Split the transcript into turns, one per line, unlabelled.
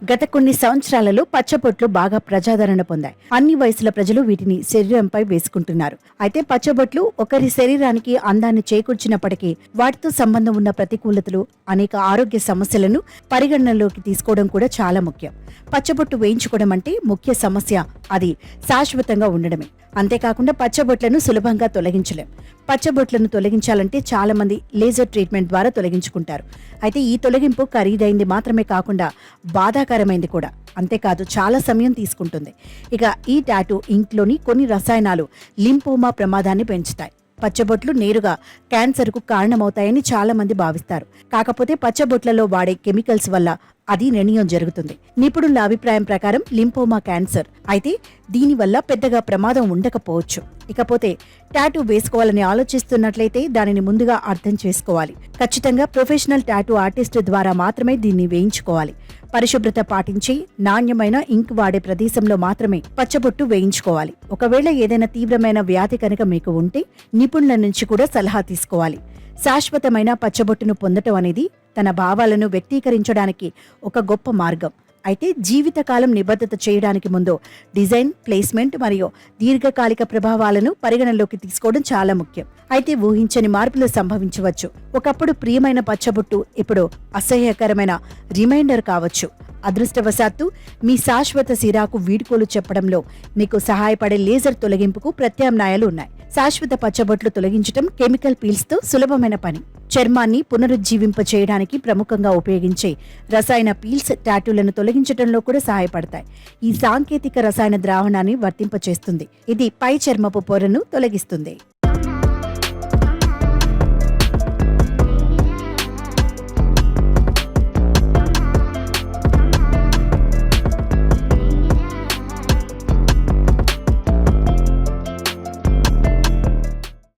గత కొన్ని సంవత్సరాలలో పచ్చబొట్లు బాగా ప్రజాదరణ పొందాయి. అన్ని వయసుల ప్రజలు వీటిని శరీరంపై వేసుకుంటున్నారు. అయితే పచ్చబొట్లు ఒకరి శరీరానికి అందాన్ని చేకూర్చినప్పటికీ వాటితో సంబంధం ఉన్న ప్రతికూలతలు, అనేక ఆరోగ్య సమస్యలను పరిగణనలోకి తీసుకోవడం కూడా చాలా ముఖ్యం. పచ్చబొట్టు వేయించుకోవడం అంటే ముఖ్య సమస్య అది శాశ్వతంగా ఉండడమే. అంతేకాకుండా పచ్చబొట్లను సులభంగా తొలగించలేం. పచ్చబొట్లను తొలగించాలంటే చాలా మంది లేజర్ ట్రీట్మెంట్ ద్వారా తొలగించుకుంటారు. అయితే ఈ తొలగింపు ఖరీదైంది మాత్రమే కాకుండా బాధాకరమైంది కూడా. అంతేకాదు చాలా సమయం తీసుకుంటుంది. ఇక ఈ టాటూ ఇంక్లోని కొన్ని రసాయనాలు లింఫోమా ప్రమాదాన్ని పెంచుతాయి. పచ్చబొట్లు నేరుగా క్యాన్సర్కు కారణమవుతాయని చాలా మంది భావిస్తారు. కాకపోతే పచ్చబొట్లలో వాడే కెమికల్స్ వల్ల అది నిర్ణయం జరుగుతుంది. నిపుణుల అభిప్రాయం ప్రకారం లింఫోమా క్యాన్సర్ అయితే దీనివల్ల పెద్దగా ప్రమాదం ఉండకపోవచ్చు. ఇకపోతే టాటూ వేసుకోవాలని ఆలోచిస్తున్నట్లయితే దానిని ముందుగా అర్థం చేసుకోవాలి. ఖచ్చితంగా ప్రొఫెషనల్ టాటూ ఆర్టిస్ట్ ద్వారా మాత్రమే దీన్ని వేయించుకోవాలి. పరిశుభ్రత పాటించి నాణ్యమైన ఇంక్ వాడే ప్రదేశంలో మాత్రమే పచ్చబొట్టు వేయించుకోవాలి. ఒకవేళ ఏదైనా తీవ్రమైన వ్యాధి కనుక మీకు ఉంటే నిపుణుల నుంచి కూడా సలహా తీసుకోవాలి. శాశ్వతమైన పచ్చబొట్టును పొందటం అనేది తన భావాలను వ్యక్తీకరించడానికి ఒక గొప్ప మార్గం. అయితే జీవితకాలం నిబద్ధత చేయడానికి ముందు డిజైన్, ప్లేస్మెంట్ మరియు దీర్ఘకాలిక ప్రభావాలను పరిగణనలోకి తీసుకోవడం చాలా ముఖ్యం. అయితే ఊహించని మార్పులు సంభవించవచ్చు. ఒకప్పుడు ప్రియమైన పచ్చబొట్టు ఇప్పుడు అసహ్యకరమైన రిమైండర్ కావచ్చు. అదృష్టవశాత్తు మీ శాశ్వత సిరాకు వీడ్కోలు చెప్పడంలో మీకు సహాయపడే లేజర్ తొలగింపుకు ప్రత్యామ్నాయాలు ఉన్నాయి. శాశ్వత పచ్చబొట్లు తొలగించడం కెమికల్ పీల్స్ తో సులభమైన పని. చర్మాన్ని పునరుజ్జీవింప చేయడానికి ప్రముఖంగా ఉపయోగించే రసాయన పీల్స్ టాటూలను తొలగించడంలో కూడా సహాయపడతాయి. ఈ సాంకేతిక రసాయన ద్రావణాన్ని వర్తింపచేస్తుంది. ఇది పై చర్మపు పొరను తొలగిస్తుంది.